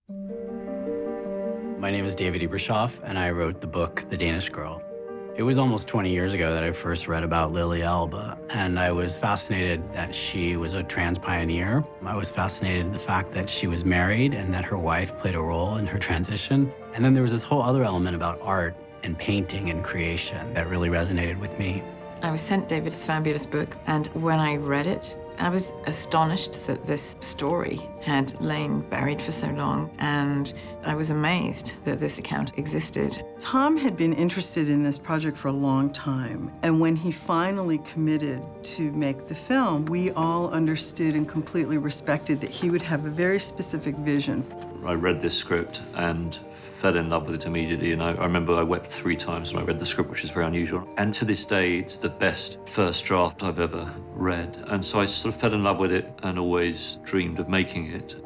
My name is David Ebershoff, and I wrote the book, The Danish Girl. It was almost 20 years ago that I first read about Lily Elba, and I was fascinated that she was a trans pioneer. I was fascinated in the fact that she was married and that her wife played a role in her transition. And then there was this whole other element about art and painting and creation that really resonated with me. I was sent David's fabulous book, and when I read it, I was astonished that this story had lain buried for so long, and I was amazed that this account existed. Tom had been interested in this project for a long time, and when he finally committed to make the film, we all understood and completely respected that he would have a very specific vision. I read this script and fell in love with it immediately, and I remember I wept 3 times when I read the script, which is very unusual. And to this day, it's the best first draft I've ever read. And so I sort of fell in love with it and always dreamed of making it.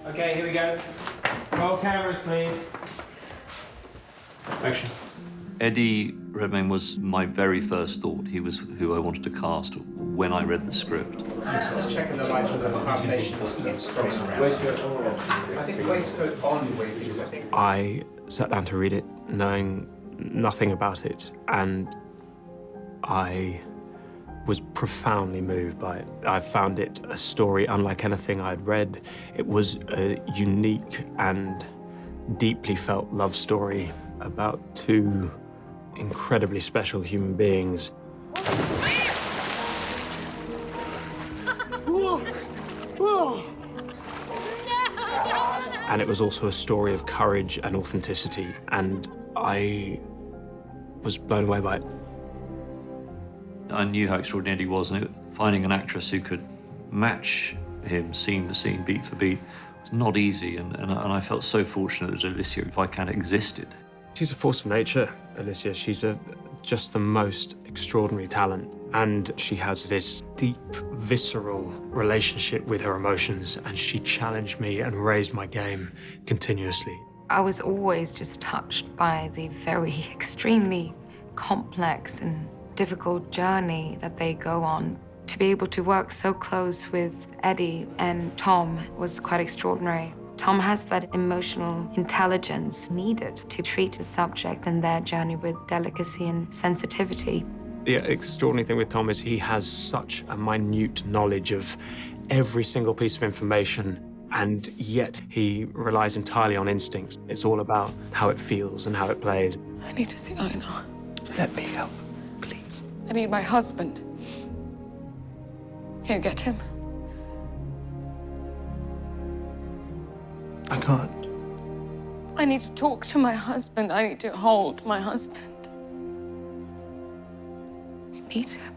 Okay, here we go. Roll cameras, please. Action. Eddie Redmayne was my very first thought. He was who I wanted to cast when I read the script. Just checking the lights with the foundation is strong around. I think waistcoat on, because I think... I sat down to read it knowing nothing about it, and I was profoundly moved by it. I found it a story unlike anything I'd read. It was a unique and deeply felt love story about 2 incredibly special human beings. And it was also a story of courage and authenticity, and I was blown away by it. I knew how extraordinary he was, and finding an actress who could match him scene to scene, beat for beat, was not easy, and I felt so fortunate that Alicia, if I can, existed. She's a force of nature, Alicia. She's just the most extraordinary talent. And she has this deep, visceral relationship with her emotions, and she challenged me and raised my game continuously. I was always just touched by the very extremely complex and difficult journey that they go on. To be able to work so close with Eddie and Tom was quite extraordinary. Tom has that emotional intelligence needed to treat a subject and their journey with delicacy and sensitivity. The extraordinary thing with Tom is he has such a minute knowledge of every single piece of information, and yet he relies entirely on instincts. It's all about how it feels and how it plays. I need to see Einar. Let me help, please. I need my husband. Can you get him? I can't. I need to talk to my husband. I need to hold my husband. I need him.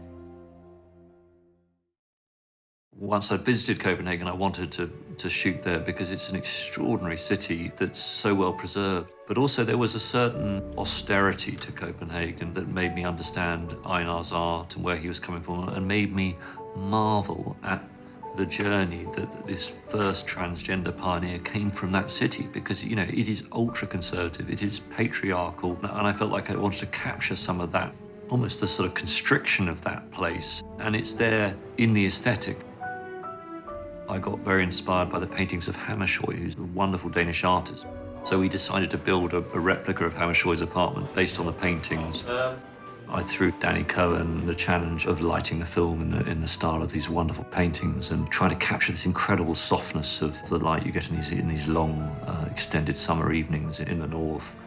Once I visited Copenhagen, I wanted to shoot there because it's an extraordinary city that's so well preserved. But also there was a certain austerity to Copenhagen that made me understand Einar's art and where he was coming from, and made me marvel at the journey that this first transgender pioneer came from that city, because, you know, it is ultra-conservative, it is patriarchal, and I felt like I wanted to capture some of that, almost the sort of constriction of that place, and it's there in the aesthetic. I got very inspired by the paintings of Hammershoy, who's a wonderful Danish artist. So we decided to build a replica of Hammershoy's apartment based on the paintings. I threw Danny Cohen the challenge of lighting the film in the style of these wonderful paintings and trying to capture this incredible softness of the light you get in these long, extended summer evenings in the north.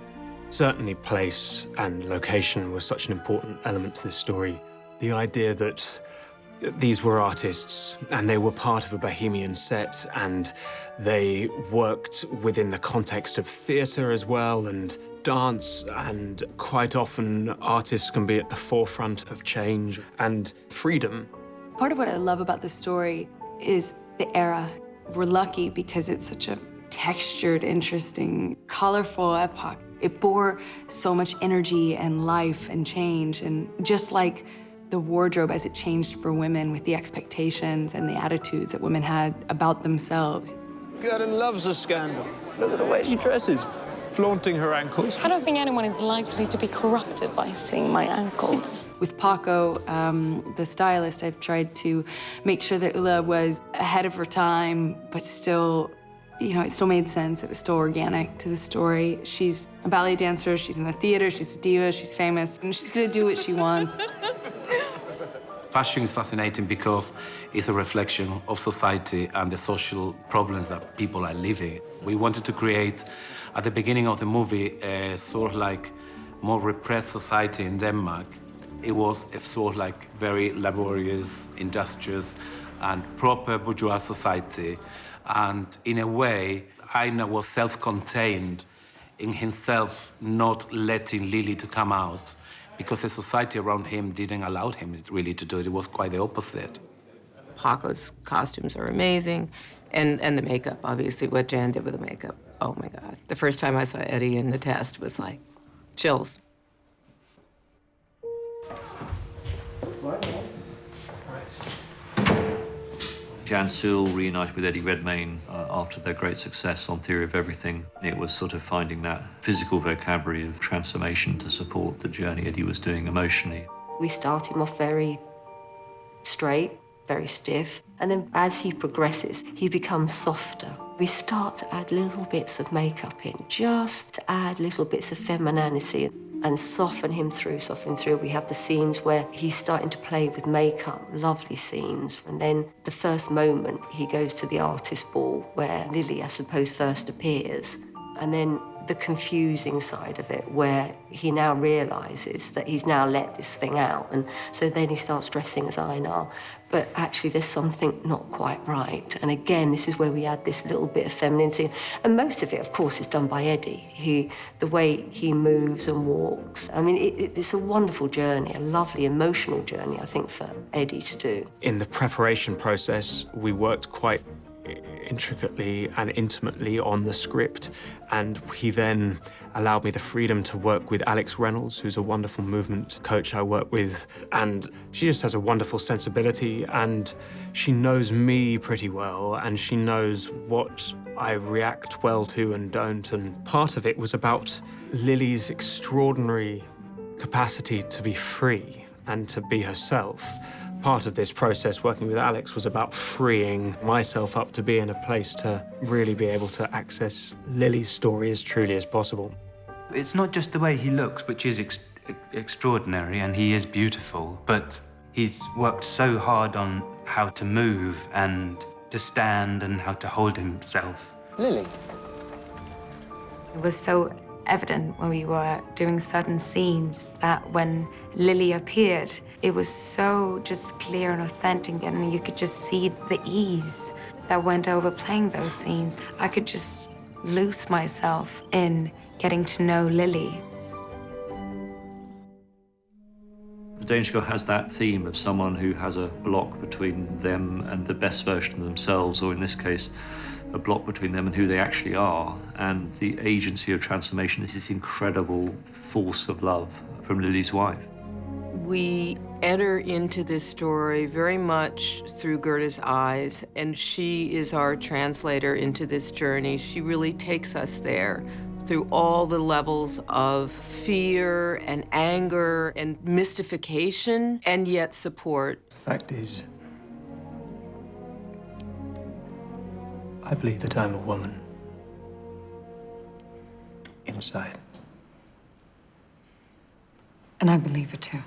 Certainly place and location was such an important element to this story. The idea that these were artists and they were part of a bohemian set, and they worked within the context of theatre as well and dance, and quite often artists can be at the forefront of change and freedom. Part of what I love about this story is the era. We're lucky because it's such a textured, interesting, colorful epoch. It bore so much energy and life and change, and just like the wardrobe as it changed for women with the expectations and the attitudes that women had about themselves. Gordon loves a scandal. Look at the way she dresses, flaunting her ankles. I don't think anyone is likely to be corrupted by seeing my ankles. With Paco, the stylist, I've tried to make sure that Ulla was ahead of her time, but still You know, it still made sense. It was still organic to the story. She's a ballet dancer, she's in the theater, she's a diva, she's famous, and she's gonna do what she wants. Fashion is fascinating because it's a reflection of society and the social problems that people are living. We wanted to create, at the beginning of the movie, a sort of like more repressed society in Denmark. It was a sort of like very laborious, industrious, and proper bourgeois society. And in a way, Einar was self-contained in himself, not letting Lily to come out, because the society around him didn't allow him really to do it. It was quite the opposite. Paco's costumes are amazing, and the makeup, obviously, what Jan did with the makeup. Oh my God. The first time I saw Eddie in the test was like, chills. Jan Searle reunited with Eddie Redmayne after their great success on Theory of Everything. It was sort of finding that physical vocabulary of transformation to support the journey Eddie was doing emotionally. We start him off very straight, very stiff, and then as he progresses, he becomes softer. We start to add little bits of makeup in, just to add little bits of femininity and soften him through, We have the scenes where he's starting to play with makeup, lovely scenes. And then the first moment, he goes to the artist ball where Lily, I suppose, first appears. And then the confusing side of it, where he now realizes that he's now let this thing out. And so then he starts dressing as Einar. But actually, there's something not quite right. And again, this is where we add this little bit of femininity. And most of it, of course, is done by Eddie. The way he moves and walks. I mean, it's a wonderful journey, a lovely emotional journey, I think, for Eddie to do. In the preparation process, we worked quite intricately and intimately on the script, and he then allowed me the freedom to work with Alex Reynolds, who's a wonderful movement coach I work with, and she just has a wonderful sensibility, and she knows me pretty well, and she knows what I react well to and don't, and part of it was about Lily's extraordinary capacity to be free and to be herself. Part of this process, working with Alex, was about freeing myself up to be in a place to really be able to access Lily's story as truly as possible. It's not just the way he looks, which is extraordinary, and he is beautiful, but he's worked so hard on how to move and to stand and how to hold himself. Lily. It was so evident when we were doing certain scenes that when Lily appeared, it was so just clear and authentic, and you could just see the ease that went over playing those scenes. I could just lose myself in getting to know Lily. The Danish Girl has that theme of someone who has a block between them and the best version of themselves, or in this case, a block between them and who they actually are. And the agency of transformation is this incredible force of love from Lily's wife. We enter into this story very much through Gerda's eyes, and she is our translator into this journey. She really takes us there through all the levels of fear and anger and mystification, and yet support. The fact is, I believe that I'm a woman. Inside. And I believe it too.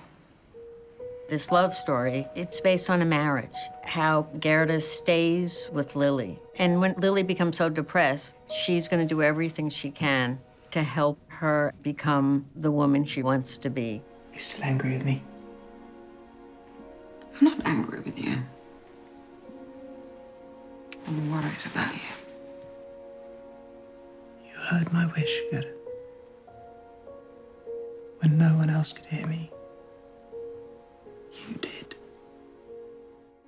This love story, it's based on a marriage, how Gerda stays with Lily. And when Lily becomes so depressed, she's going to do everything she can to help her become the woman she wants to be. You're still angry with me? I'm not angry with you. I'm worried about you. You heard my wish, Gerda. When no one else could hear me. You did.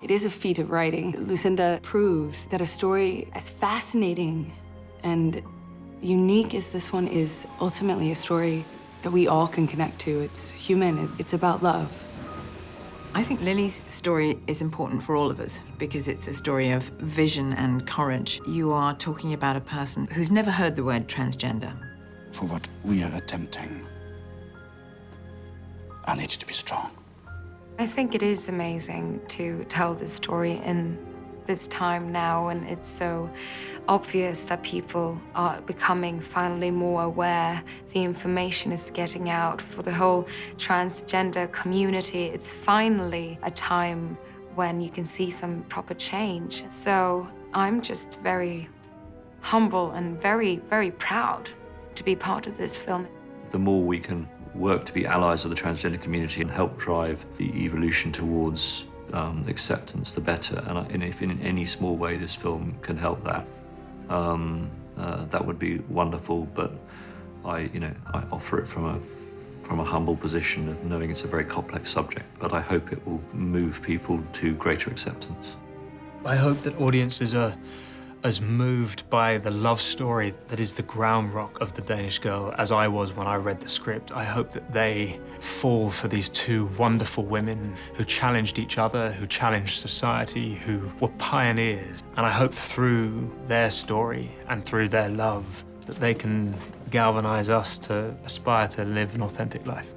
It is a feat of writing. Lucinda proves that a story as fascinating and unique as this one is ultimately a story that we all can connect to. It's human, it's about love. I think Lily's story is important for all of us because it's a story of vision and courage. You are talking about a person who's never heard the word transgender. For what we are attempting, I need you to be strong. I think it is amazing to tell this story in this time now, and it's so obvious that people are becoming finally more aware. The information is getting out for the whole transgender community. It's finally a time when you can see some proper change. So I'm just very humble and very, very proud to be part of this film. The more we can work to be allies of the transgender community and help drive the evolution towards acceptance, the better. And if in any small way this film can help that, that would be wonderful. But I offer it from a humble position of knowing it's a very complex subject. But I hope it will move people to greater acceptance. I hope that audiences are as moved by the love story that is the ground rock of The Danish Girl as I was when I read the script. I hope that they fall for these two wonderful women who challenged each other, who challenged society, who were pioneers. And I hope through their story and through their love that they can galvanize us to aspire to live an authentic life.